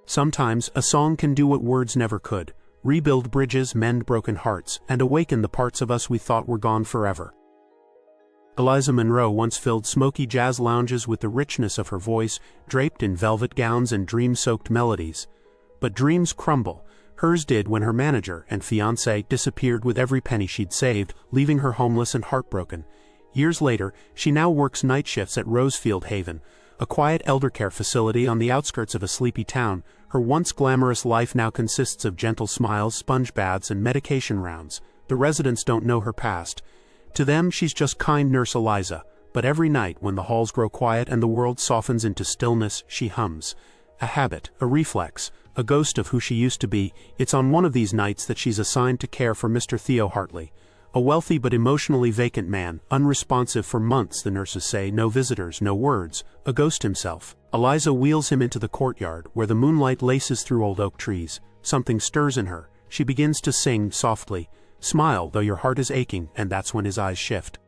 Sometimes, a song can do what words never could: rebuild bridges, mend broken hearts, and awaken the parts of us we thought were gone forever. Eliza Monroe once filled smoky jazz lounges with the richness of her voice, draped in velvet gowns and dream-soaked melodies. But dreams crumble. Hers did when her manager and fiancé disappeared with every penny she'd saved, leaving her homeless and heartbroken. Years later, she now works night shifts at Rosefield Haven, a quiet eldercare facility on the outskirts of a sleepy town. Her once glamorous life now consists of gentle smiles, sponge baths, and medication rounds. The residents don't know her past. To them, she's just kind Nurse Eliza, but every night when the halls grow quiet and the world softens into stillness, she hums. A habit, a reflex, a ghost of who she used to be. It's on one of these nights that she's assigned to care for Mr. Theo Hartley. A wealthy but emotionally vacant man, unresponsive for months, the nurses say, no visitors, no words, a ghost himself. Eliza wheels him into the courtyard, where the moonlight laces through old oak trees. Something stirs in her. She begins to sing softly. Smile, though your heart is aching, and that's when his eyes shift.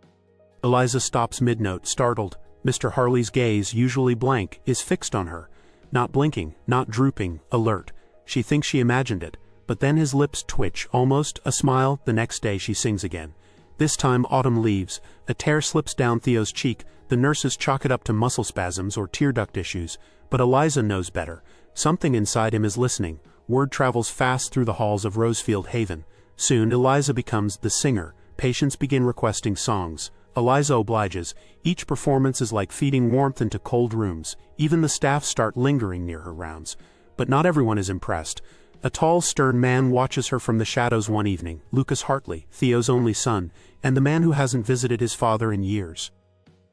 Eliza stops mid-note, startled. Mr. Hartley's gaze, usually blank, is fixed on her. Not blinking, not drooping, alert. She thinks she imagined it, but then his lips twitch, almost a smile. The next day she sings again. This time autumn leaves. A tear slips down Theo's cheek. The nurses chalk it up to muscle spasms or tear duct issues, but Eliza knows better. Something inside him is listening. Word travels fast through the halls of Rosefield Haven. Soon Eliza becomes the singer. Patients begin requesting songs. Eliza obliges. Each performance is like feeding warmth into cold rooms. Even the staff start lingering near her rounds. But not everyone is impressed. A tall, stern man watches her from the shadows one evening. Lucas Hartley, Theo's only son, and the man who hasn't visited his father in years.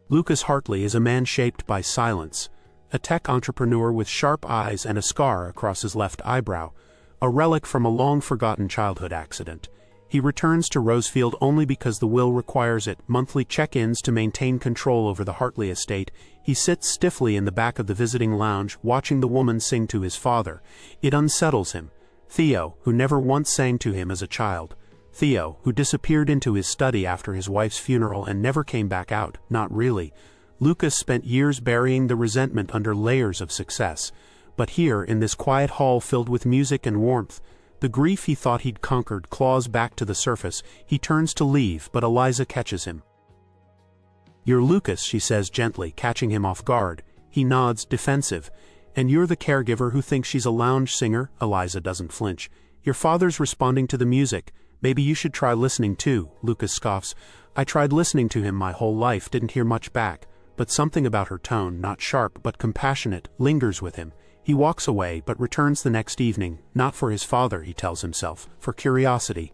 Lucas Hartley is a man shaped by silence. A tech entrepreneur with sharp eyes and a scar across his left eyebrow. A relic from a long-forgotten childhood accident. He returns to Rosefield only because the will requires it. Monthly check-ins to maintain control over the Hartley estate. He sits stiffly in the back of the visiting lounge, watching the woman sing to his father. It unsettles him. Theo, who never once sang to him as a child. Theo, who disappeared into his study after his wife's funeral and never came back out. Not really. Lucas spent years burying the resentment under layers of success. But here, in this quiet hall filled with music and warmth, the grief he thought he'd conquered claws back to the surface. He turns to leave, but Eliza catches him. "You're Lucas," she says gently, catching him off guard. He nods, defensive. "And you're the caregiver who thinks she's a lounge singer?" Eliza doesn't flinch. "Your father's responding to the music. Maybe you should try listening too." Lucas scoffs. "I tried listening to him my whole life, didn't hear much back." But something about her tone, not sharp but compassionate, lingers with him. He walks away but returns the next evening, not for his father, he tells himself, for curiosity.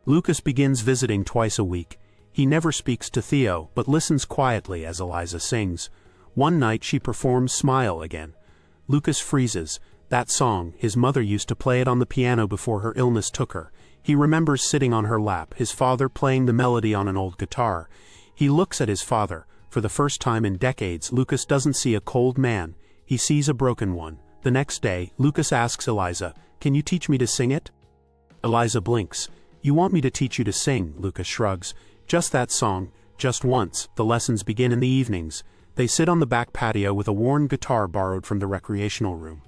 Lucas begins visiting twice a week. He never speaks to Theo, but listens quietly as Eliza sings. One night she performs Smile again. Lucas freezes. That song, his mother used to play it on the piano before her illness took her. He remembers sitting on her lap, his father playing the melody on an old guitar. He looks at his father. For the first time in decades, Lucas doesn't see a cold man. He sees a broken one. The next day, Lucas asks Eliza, "Can you teach me to sing it?" Eliza blinks. "You want me to teach you to sing?" Lucas shrugs. "Just that song, just once." The lessons begin in the evenings. They sit on the back patio with a worn guitar borrowed from the recreational room.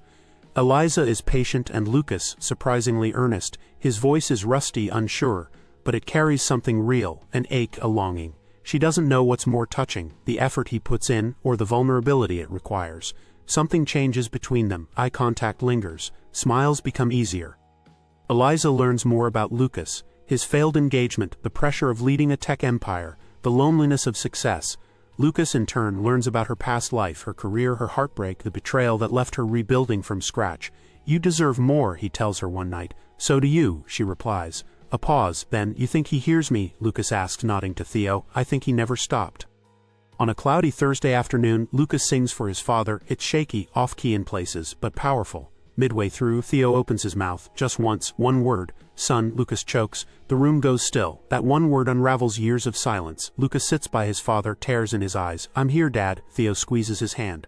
Eliza is patient and Lucas, surprisingly earnest. His voice is rusty, unsure, but it carries something real, an ache, a longing. She doesn't know what's more touching, the effort he puts in or the vulnerability it requires. Something changes between them. Eye contact lingers. Smiles become easier. Eliza learns more about Lucas, his failed engagement, the pressure of leading a tech empire, the loneliness of success. Lucas, in turn, learns about her past life, her career, her heartbreak, the betrayal that left her rebuilding from scratch. "You deserve more," he tells her one night. "So do you," she replies. A pause, then, "You think he hears me?" Lucas asks, nodding to Theo. "I think he never stopped." On a cloudy Thursday afternoon, Lucas sings for his father. It's shaky, off-key in places, but powerful. Midway through, Theo opens his mouth, just once, one word. "Son," Lucas chokes. The room goes still. That one word unravels years of silence. Lucas sits by his father, tears in his eyes. "I'm here, Dad." Theo squeezes his hand.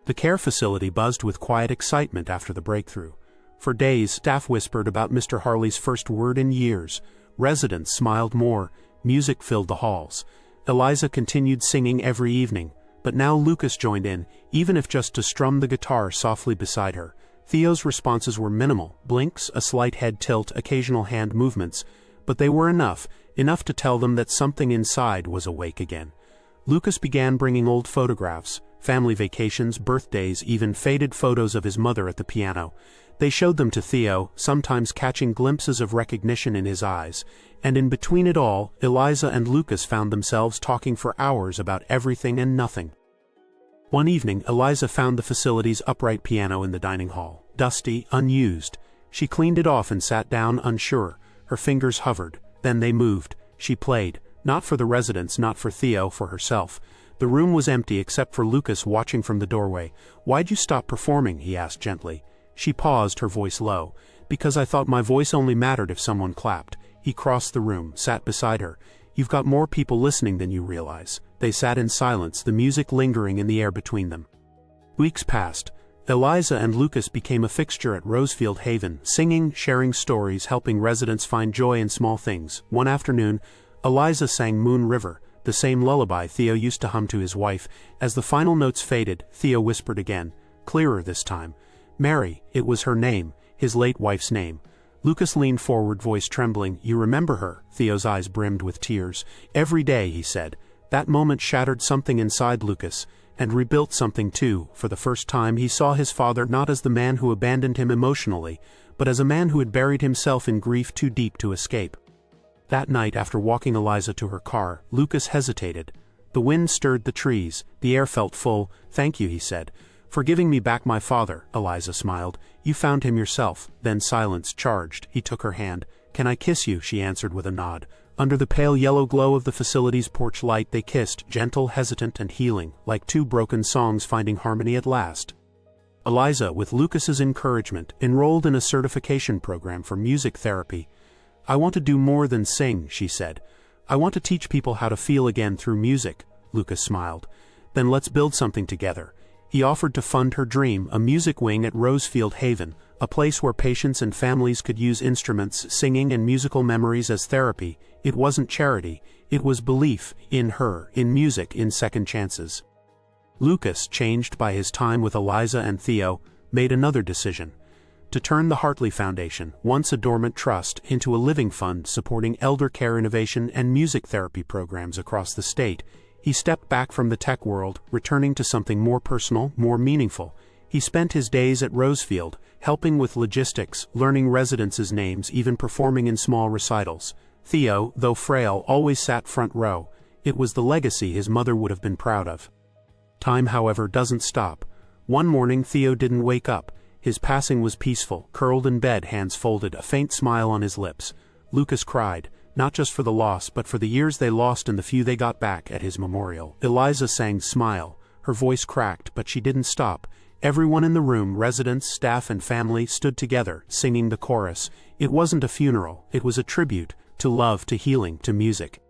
The care facility buzzed with quiet excitement after the breakthrough. For days, staff whispered about Mr. Hartley's first word in years. Residents smiled more. Music filled the halls. Eliza continued singing every evening, but now Lucas joined in, even if just to strum the guitar softly beside her. Theo's responses were minimal, blinks, a slight head tilt, occasional hand movements, but they were enough to tell them that something inside was awake again. Lucas began bringing old photographs, family vacations, birthdays, even faded photos of his mother at the piano. They showed them to Theo, sometimes catching glimpses of recognition in his eyes, and in between it all, Eliza and Lucas found themselves talking for hours about everything and nothing. One evening, Eliza found the facility's upright piano in the dining hall, dusty, unused. She cleaned it off and sat down, unsure. Her fingers hovered, then they moved. She played, not for the residents, not for Theo, for herself. The room was empty except for Lucas watching from the doorway. "Why'd you stop performing?" he asked gently. She paused, her voice low. "Because I thought my voice only mattered if someone clapped." He crossed the room, sat beside her. "You've got more people listening than you realize." They sat in silence, the music lingering in the air between them. Weeks passed. Eliza and Lucas became a fixture at Rosefield Haven, singing, sharing stories, helping residents find joy in small things. One afternoon, Eliza sang Moon River, the same lullaby Theo used to hum to his wife. As the final notes faded, Theo whispered again, clearer this time. "Mary," it was her name, his late wife's name. Lucas leaned forward, voice trembling. "You remember her?" Theo's eyes brimmed with tears. "Every day," he said. That moment shattered something inside Lucas, and rebuilt something too. For the first time he saw his father not as the man who abandoned him emotionally, but as a man who had buried himself in grief too deep to escape. That night, after walking Eliza to her car, Lucas hesitated. The wind stirred the trees, the air felt full. "Thank you," he said. "For giving me back my father," Eliza smiled. "You found him yourself." Then silence charged. He took her hand. "Can I kiss you?" she answered with a nod. Under the pale yellow glow of the facility's porch light they kissed, gentle, hesitant, and healing, like two broken songs finding harmony at last. Eliza, with Lucas's encouragement, enrolled in a certification program for music therapy. "I want to do more than sing," she said. "I want to teach people how to feel again through music." Lucas smiled. "Then let's build something together." He offered to fund her dream, a music wing at Rosefield Haven, a place where patients and families could use instruments, singing, and musical memories as therapy. It wasn't charity, it was belief in her, in music, in second chances. Lucas, changed by his time with Eliza and Theo, made another decision. To turn the Hartley Foundation, once a dormant trust, into a living fund supporting elder care innovation and music therapy programs across the state. He stepped back from the tech world, returning to something more personal, more meaningful. He spent his days at Rosefield, helping with logistics, learning residents' names, even performing in small recitals. Theo, though frail, always sat front row. It was the legacy his mother would have been proud of. Time, however, doesn't stop. One morning Theo didn't wake up. His passing was peaceful, curled in bed, hands folded, a faint smile on his lips. Lucas cried, not just for the loss, but for the years they lost and the few they got back at his memorial. Eliza sang Smile. Her voice cracked, but she didn't stop. Everyone in the room, residents, staff, and family, stood together, singing the chorus. It wasn't a funeral, it was a tribute, to love, to healing, to music.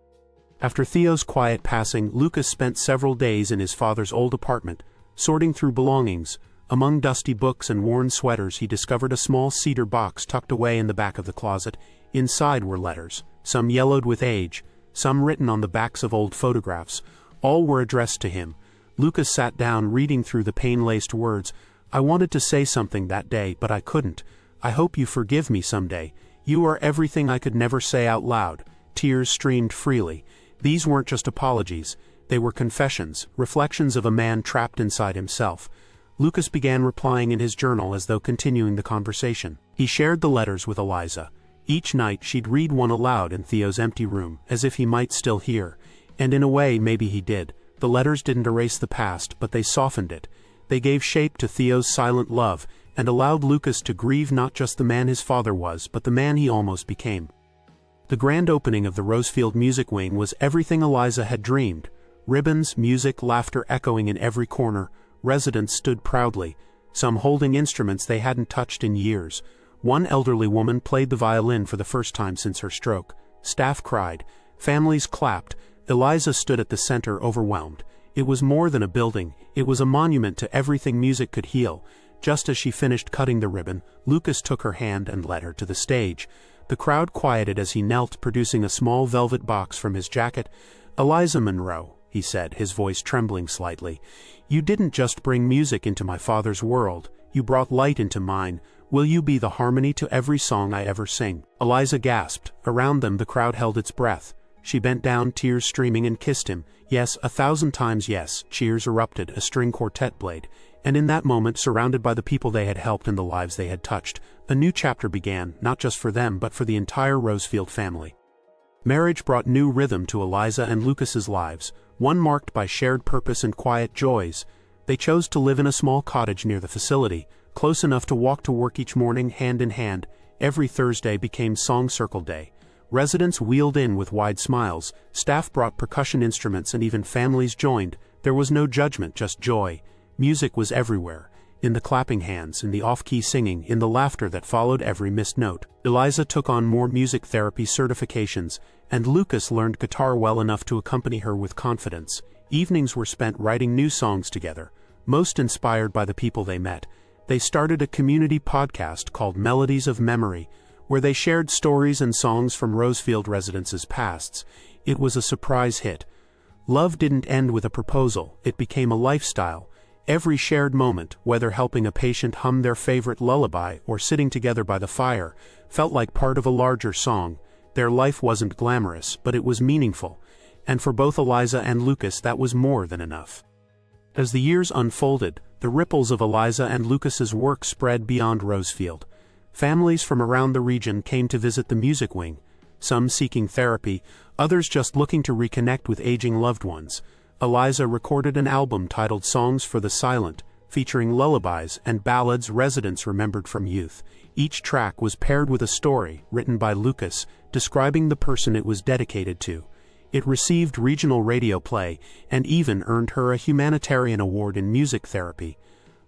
After Theo's quiet passing, Lucas spent several days in his father's old apartment, sorting through belongings. Among dusty books and worn sweaters he discovered a small cedar box tucked away in the back of the closet. Inside were letters, some yellowed with age, some written on the backs of old photographs. All were addressed to him. Lucas sat down, reading through the pain-laced words. "I wanted to say something that day, but I couldn't. I hope you forgive me someday. You are everything I could never say out loud." Tears streamed freely. These weren't just apologies. They were confessions, reflections of a man trapped inside himself. Lucas began replying in his journal as though continuing the conversation. He shared the letters with Eliza. Each night she'd read one aloud in Theo's empty room, as if he might still hear. And in a way, maybe he did. The letters didn't erase the past, but they softened it. They gave shape to Theo's silent love, and allowed Lucas to grieve not just the man his father was, but the man he almost became. The grand opening of the Rosefield Music Wing was everything Eliza had dreamed. Ribbons, music, laughter echoing in every corner. Residents stood proudly, some holding instruments they hadn't touched in years. One elderly woman played the violin for the first time since her stroke. Staff cried. Families clapped. Eliza stood at the center, overwhelmed. It was more than a building. It was a monument to everything music could heal. Just as she finished cutting the ribbon, Lucas took her hand and led her to the stage. The crowd quieted as he knelt, producing a small velvet box from his jacket. "Eliza Monroe," he said, his voice trembling slightly, "you didn't just bring music into my father's world. You brought light into mine. Will you be the harmony to every song I ever sing?" Eliza gasped. Around them the crowd held its breath. She bent down, tears streaming, and kissed him. Yes, 1,000 times yes. Cheers erupted, a string quartet played. And in that moment, surrounded by the people they had helped and the lives they had touched, a new chapter began, not just for them but for the entire Rosefield family. Marriage brought new rhythm to Eliza and Lucas's lives, one marked by shared purpose and quiet joys. They chose to live in a small cottage near the facility, close enough to walk to work each morning hand in hand. Every Thursday became Song Circle Day. Residents wheeled in with wide smiles, staff brought percussion instruments, and even families joined. There was no judgment, just joy. Music was everywhere, in the clapping hands, in the off-key singing, in the laughter that followed every missed note. Eliza took on more music therapy certifications, and Lucas learned guitar well enough to accompany her with confidence. Evenings were spent writing new songs together, most inspired by the people they met. They started a community podcast called Melodies of Memory, where they shared stories and songs from Rosefield residents' pasts. It was a surprise hit. Love didn't end with a proposal, it became a lifestyle. Every shared moment, whether helping a patient hum their favorite lullaby or sitting together by the fire, felt like part of a larger song. Their life wasn't glamorous, but it was meaningful. And for both Eliza and Lucas, that was more than enough. As the years unfolded, the ripples of Eliza and Lucas's work spread beyond Rosefield. Families from around the region came to visit the music wing, some seeking therapy, others just looking to reconnect with aging loved ones. Eliza recorded an album titled Songs for the Silent, featuring lullabies and ballads residents remembered from youth. Each track was paired with a story, written by Lucas, describing the person it was dedicated to. It received regional radio play, and even earned her a humanitarian award in music therapy.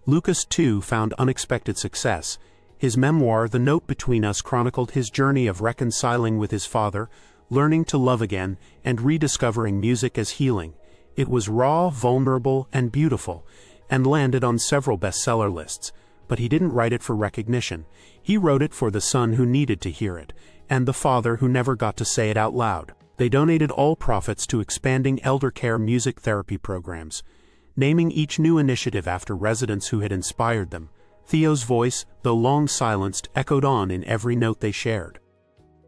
Lucas, too, found unexpected success. His memoir, The Note Between Us, chronicled his journey of reconciling with his father, learning to love again, and rediscovering music as healing. It was raw, vulnerable, and beautiful, and landed on several bestseller lists. But he didn't write it for recognition. He wrote it for the son who needed to hear it, and the father who never got to say it out loud. They donated all profits to expanding elder care music therapy programs, naming each new initiative after residents who had inspired them. Theo's voice, though long silenced, echoed on in every note they shared.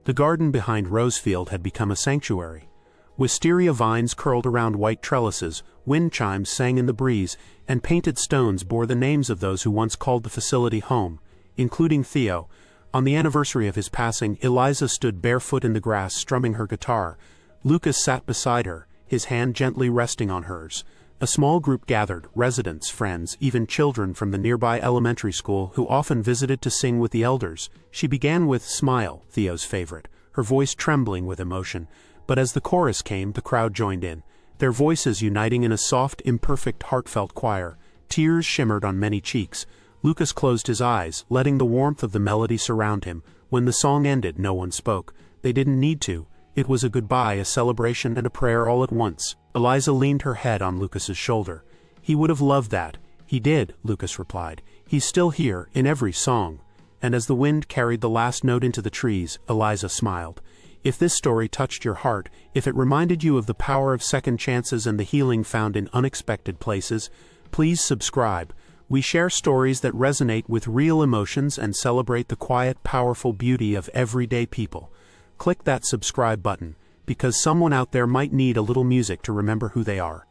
The garden behind Rosefield had become a sanctuary. Wisteria vines curled around white trellises, wind chimes sang in the breeze, and painted stones bore the names of those who once called the facility home, including Theo. On the anniversary of his passing, Eliza stood barefoot in the grass strumming her guitar. Lucas sat beside her, his hand gently resting on hers. A small group gathered, residents, friends, even children from the nearby elementary school who often visited to sing with the elders. She began with Smile, Theo's favorite, her voice trembling with emotion. But as the chorus came, the crowd joined in, their voices uniting in a soft, imperfect, heartfelt choir. Tears shimmered on many cheeks. Lucas closed his eyes, letting the warmth of the melody surround him. When the song ended, no one spoke. They didn't need to. It was a goodbye, a celebration, and a prayer all at once. Eliza leaned her head on Lucas's shoulder. "He would have loved that." "He did," Lucas replied. "He's still here, in every song." And as the wind carried the last note into the trees, Eliza smiled. If this story touched your heart, if it reminded you of the power of second chances and the healing found in unexpected places, please subscribe. We share stories that resonate with real emotions and celebrate the quiet, powerful beauty of everyday people. Click that subscribe button, because someone out there might need a little music to remember who they are.